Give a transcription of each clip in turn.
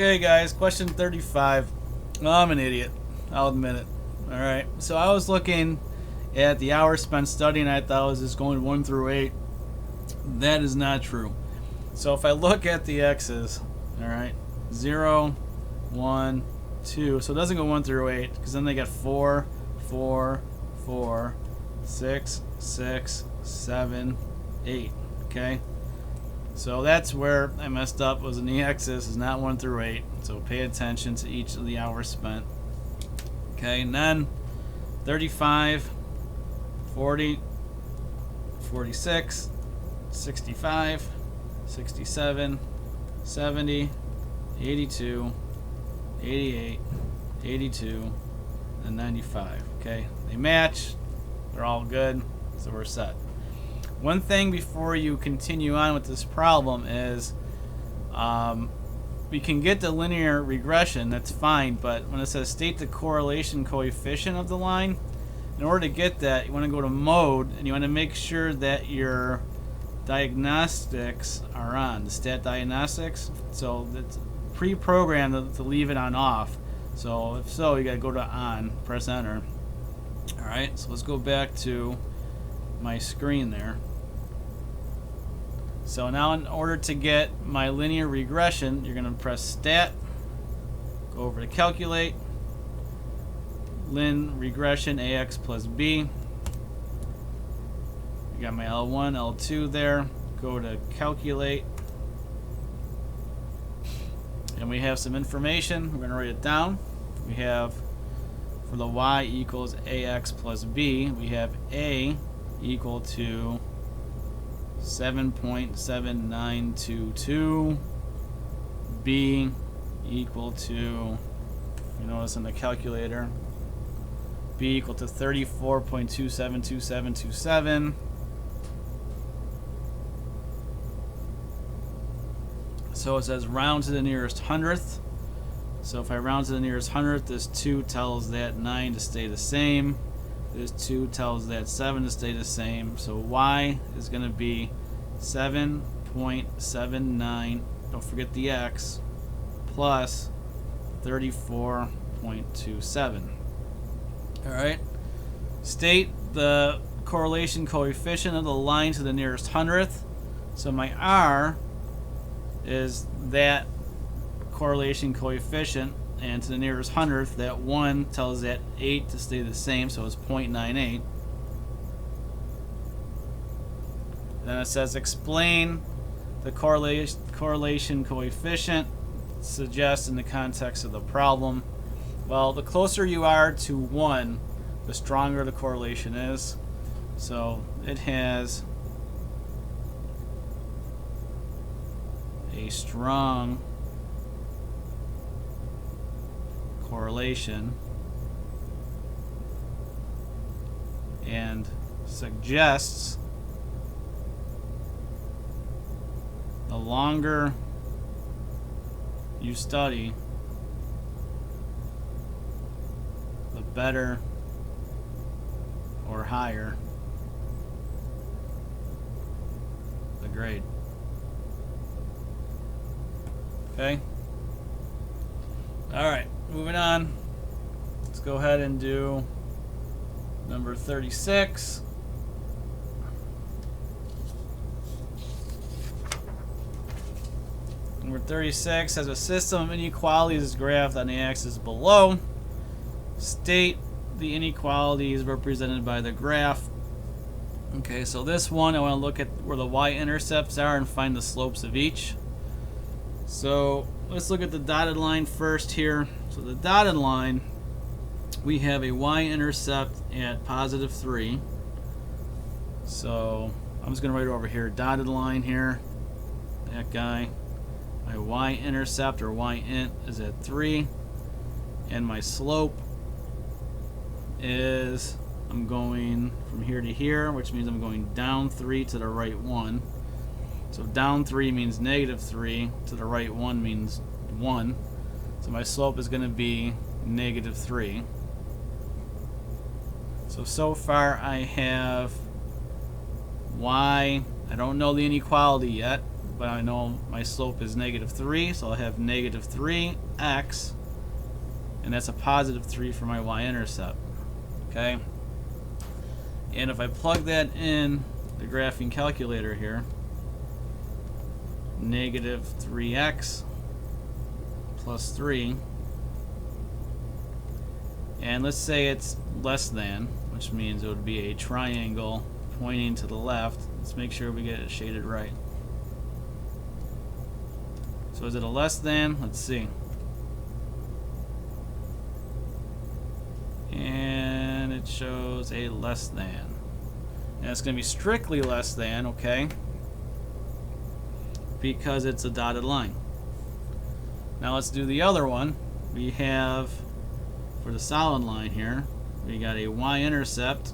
Okay, guys, question 35. I'm an idiot. I'll admit it. Alright, so I was looking at the hours spent studying. I thought it was just going 1 through 8. That is not true. So if I look at the x's, alright, 0, 1, 2. So it doesn't go 1 through 8, because then they get 4, 4, 4, 6, 6, 7, 8. Okay? So that's where I messed up, was in the x's is not 1 through 8. So pay attention to each of the hours spent. Okay, and then 35, 40, 46, 65, 67, 70, 82, 88, 82, and 95. Okay, they match. They're all good, so we're set. One thing before you continue on with this problem is we can get the linear regression, that's fine, but when it says state the correlation coefficient of the line, in order to get that, you want to go to mode and you want to make sure that your diagnostics are on, the stat diagnostics. So it's pre-programmed to leave it on off. So if so, you got to go to on, press enter. Alright, so let's go back to my screen there. So now in order to get my linear regression, you're going to press stat, go over to calculate, lin regression ax plus b. You got my L1, L2 there. Go to calculate. And we have some information. We're going to write it down. We have for the y equals ax plus b, we have a equal to 7.7922, b equal to, you notice in the calculator, b equal to 34.272727. So it says round to the nearest hundredth. So if I round to the nearest hundredth, this 2 tells that 9 to stay the same. This 2 tells that 7 to stay the same. So y is going to be 7.79, don't forget the x, plus 34.27. Alright. State the correlation coefficient of the line to the nearest hundredth. So my r is that correlation coefficient, and to the nearest hundredth, that 1 tells that 8 to stay the same, so it's 0.98. Then it says explain the correlation coefficient, suggest in the context of the problem. Well, the closer you are to 1, the stronger the correlation is. So it has a strong correlation and suggests the longer you study, the better or higher the grade. Okay? Alright, moving on. Let's go ahead and do number 36. Number 36 has a system of inequalities graphed on the axis below. State the inequalities represented by the graph. Okay, so this one, I want to look at where the y-intercepts are and find the slopes of each. So let's look at the dotted line first here. So the dotted line, we have a y-intercept at positive 3. So I'm just going to write it over here, dotted line here, that guy. My y-intercept or y-int is at 3. And my slope is, I'm going from here to here, which means I'm going down 3 to the right 1. So down 3 means negative 3, to the right 1 means 1. So my slope is going to be negative 3. So far I have y, I don't know the inequality yet, but I know my slope is -3, so I'll have -3x, and that's a +3 for my y-intercept. Okay? And if I plug that in the graphing calculator here, -3x plus 3, and let's say it's less than, which means it would be a triangle pointing to the left. Let's make sure we get it shaded right. So is it a less than? Let's see. And it shows a less than. And it's going to be strictly less than, okay? Because it's a dotted line. Now let's do the other one. We have, for the solid line here, we got a y-intercept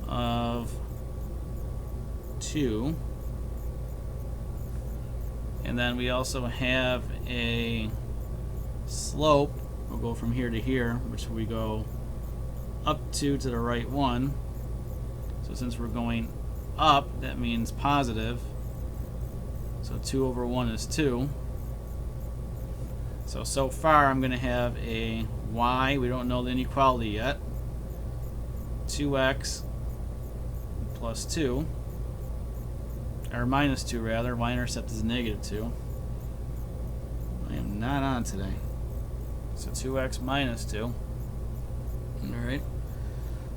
of 2. And then we also have a slope. We'll go from here to here, which we go up 2 to the right 1. So since we're going up, that means positive. So 2 over 1 is 2. So far I'm going to have a y, we don't know the inequality yet, 2x plus 2, or minus 2 rather, y-intercept is -2. I am not on today. So 2x minus 2. Alright.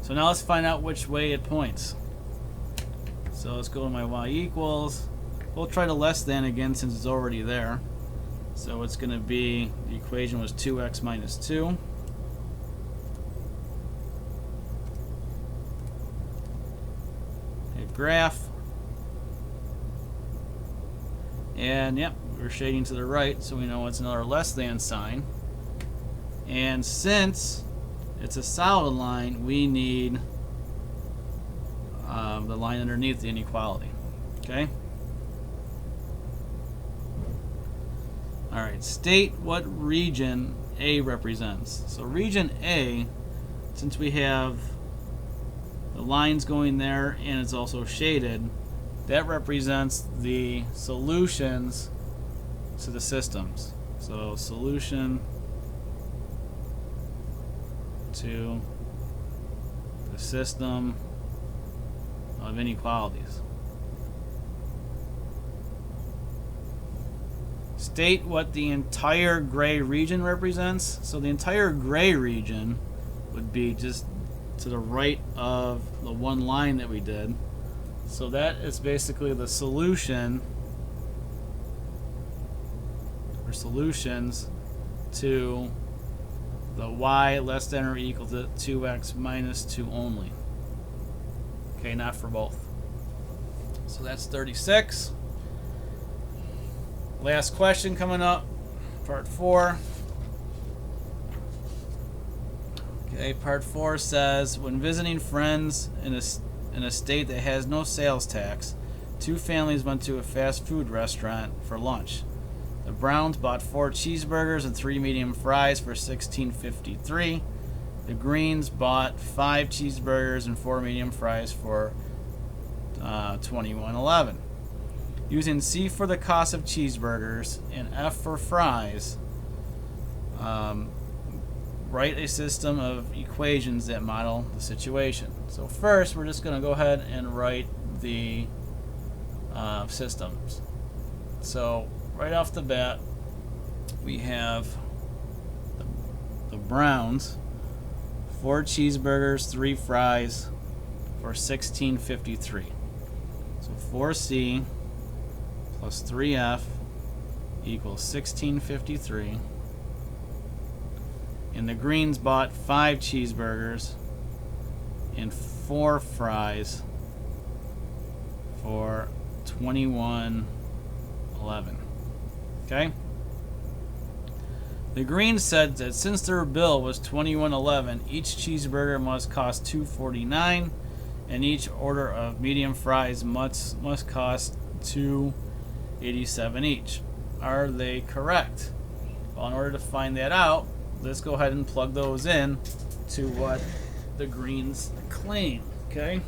So now let's find out which way it points. So let's go to my y equals. We'll try to less than again since it's already there. So it's going to be, the equation was 2x minus 2. Hit graph. And yep, we're shading to the right, so we know it's another less than sign. And since it's a solid line, we need the line underneath the inequality. Okay? Alright, state what region A represents. So region A, since we have the lines going there and it's also shaded, that represents the solutions to the systems. So solution to the system of inequalities. State what the entire gray region represents. So the entire gray region would be just to the right of the one line that we did. So that is basically the solution, or solutions, to the y less than or equal to 2x minus 2 only. Okay, not for both. So that's 36. Last question coming up, part 4. Okay, part 4 says, when visiting friends in a state that has no sales tax, 2 families went to a fast food restaurant for lunch. The Browns bought 4 cheeseburgers and 3 medium fries for $16.53. The Greens bought 5 cheeseburgers and 4 medium fries for $21.11. Using C for the cost of cheeseburgers and F for fries, write a system of equations that model the situation. So first, we're just going to go ahead and write the systems. So right off the bat, we have the Browns, 4 cheeseburgers, 3 fries for $16.53. So 4C plus 3F equals $16.53. And the Greens bought 5 cheeseburgers and 4 fries for $21.11. Okay? The Greens said that since their bill was $21.11, each cheeseburger must cost $2.49, and each order of medium fries must cost $2.87 each. Are they correct? Well, in order to find that out, let's go ahead and plug those in to what the Greens claim. Okay?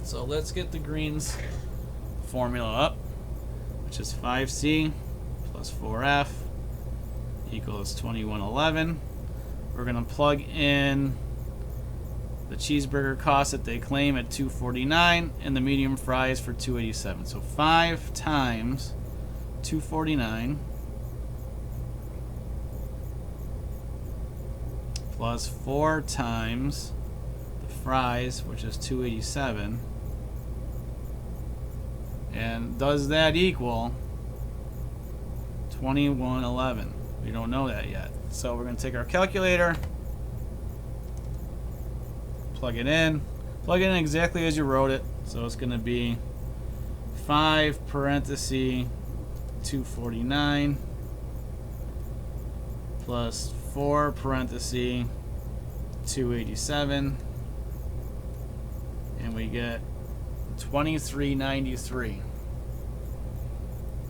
So let's get the Greens formula up. which is 5C plus 4F equals 2111. We're going to plug in the cheeseburger cost that they claim at $2.49 and the medium fries for $2.87. So 5 times $2.49 plus 4 times the fries, which is $2.87. And does that equal $21.11? We don't know that yet. So we're going to take our calculator, plug it in exactly as you wrote it. So it's going to be 5 parenthesis 249 plus 4 parenthesis 287, and we get 2393.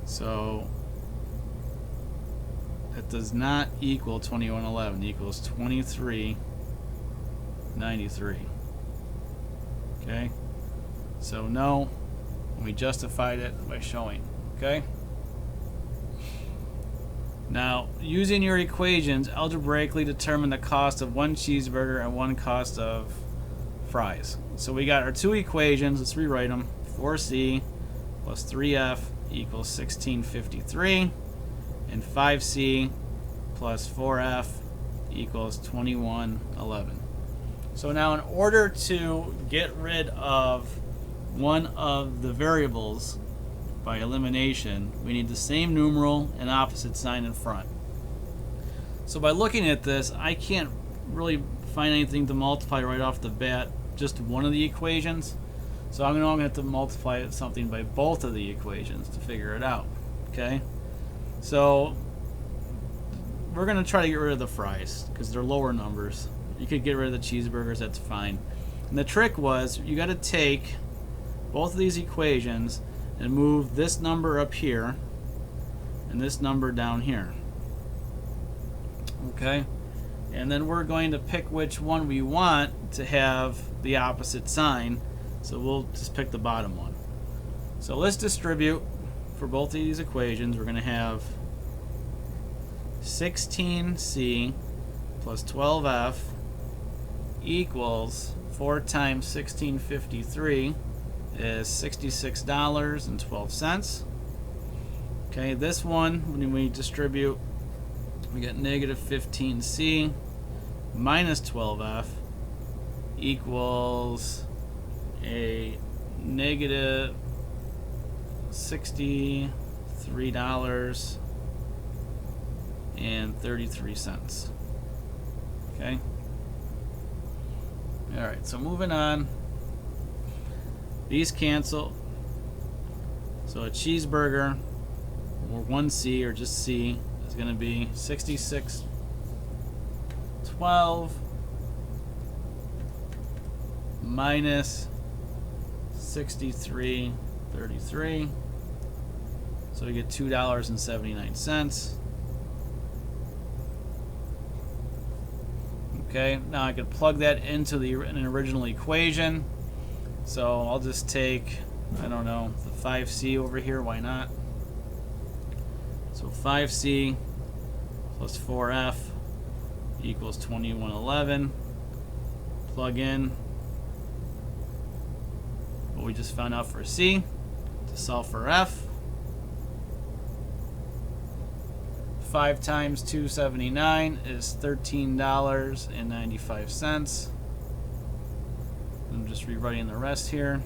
So that does not equal 2111. It equals 2393. Okay, so no, we justified it by showing. Okay, now using your equations, algebraically determine the cost of one cheeseburger and one cost of fries. So we got our two equations. Let's rewrite them. 4C plus 3F equals 1653, and 5C plus 4F equals 2111. So now in order to get rid of one of the variables by elimination, we need the same numeral and opposite sign in front. So by looking at this, I can't really find anything to multiply right off the bat, just one of the equations. So I'm going to have to multiply something by both of the equations to figure it out. Okay, so we're going to try to get rid of the fries because they're lower numbers. You could get rid of the cheeseburgers, that's fine. And the trick was you got to take both of these equations and move this number up here and this number down here. Okay, and then we're going to pick which one we want to have the opposite sign. So we'll just pick the bottom one. So let's distribute for both of these equations. We're going to have 16C plus 12F equals 4 times 1653 is $66.12. Okay, this one, when we distribute, we get negative 15C minus 12F equals a negative $63.33. Okay. All right, so moving on. These cancel. So a cheeseburger, or 1C, or just C, is going to be $66.12 minus $63.33. So we get $2.79. Okay, now I could plug that into an original equation. So I'll just take, I don't know, the 5C over here, why not? So 5C plus 4F equals 2111. Plug in what we just found out for C to solve for F. 5 times 279 is $13.95. I'm just rewriting the rest here.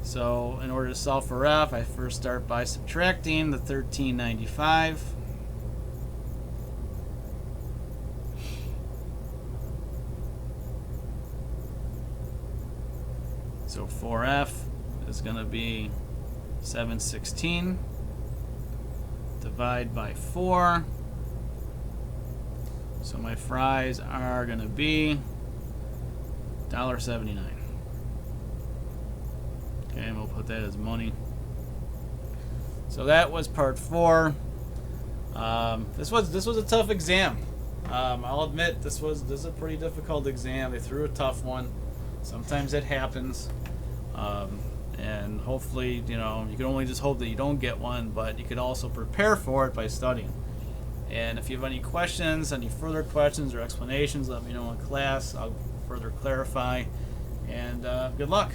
So in order to solve for F, I first start by subtracting the $13.95. So 4F is going to be 716. Divide by 4. So my fries are going to be $1.79. Okay, and we'll put that as money. So that was part 4. This was a tough exam. I'll admit this is a pretty difficult exam. They threw a tough one. Sometimes it happens. And hopefully, you can only just hope that you don't get one, but you could also prepare for it by studying. And if you have any questions, any further questions or explanations, let me know in class. I'll further clarify. And good luck.